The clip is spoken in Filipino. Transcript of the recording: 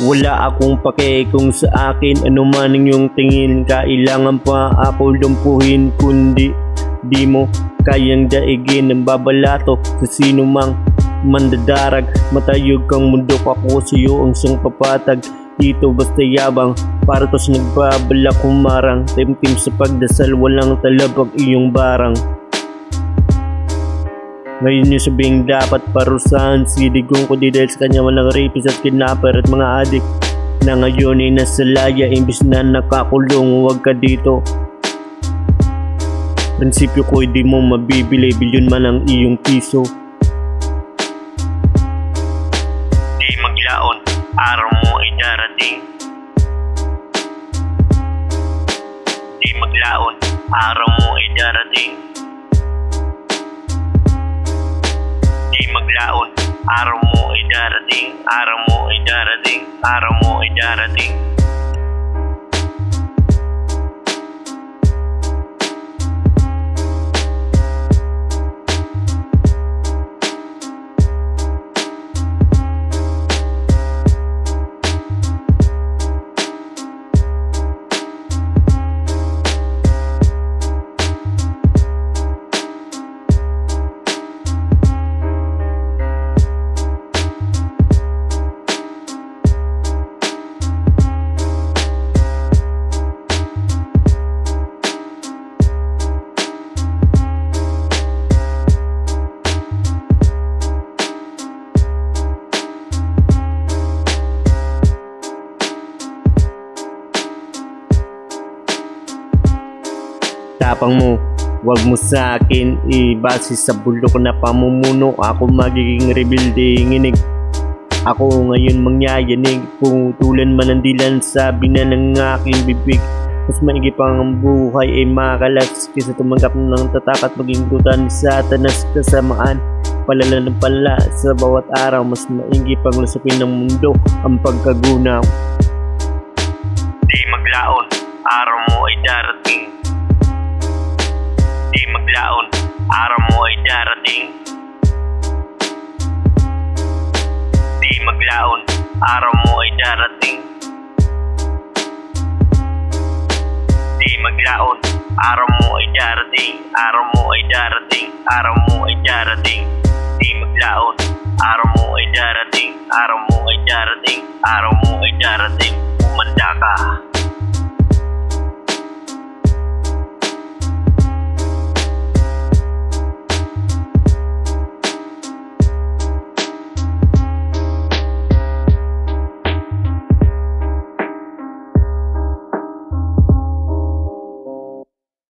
Wala akong pake kung sa akin ano man ang iyong tingin. Kailangan pa ako lumpuhin, kundi di mo kayang daigin. Ang babalato sa sino mang mandadarag. Matayog kang mundo, ako sa iyo ang siyang papatag. Dito basta yabang, para tos nagbabalak humarang. Timtim sa pagdasal, walang talab ang iyong barang. Ngayon yung sabing dapat parusahan. Siligong ko di dahil sa kanya walang rapist at kidnapper at mga adik na ngayon ay nasa laya. Imbis na nakakulong, huwag ka dito. Prinsipyo ko di mo mabibili, bilyon man ang iyong piso. Di maglaon, araw mo ay darating. Di maglaon, araw mo ay darating. Maglaon, araw mo ay darating, araw mo ay darating, araw mo ay darating. Tapang mo, wag mo sa akin ibase sa bulok na pamumuno. Ako magiging rebelde, nginig ako ngayon mangyayanig. Putulan man ang dilan, sabi na ng aking bibig. Mas maigi pang ang buhay ay makalas kaysa tumanggap ng tatak at maging tutan ni Satanas. Kasamaan, palala ng pala sa bawat araw. Mas maigi pang lusupin ng mundo ang pagkagunaw. Di maglaon, araw mo ay darating. Di maglaon, araw mo ay darating. Di maglaon, araw mo ay darating. Di maglaon, araw mo ay darating. Araw mo ay darating, araw mo ay darating. Di maglaon, araw mo ay darating. Araw mo ay darating, araw mo ay darating. Umanda ka.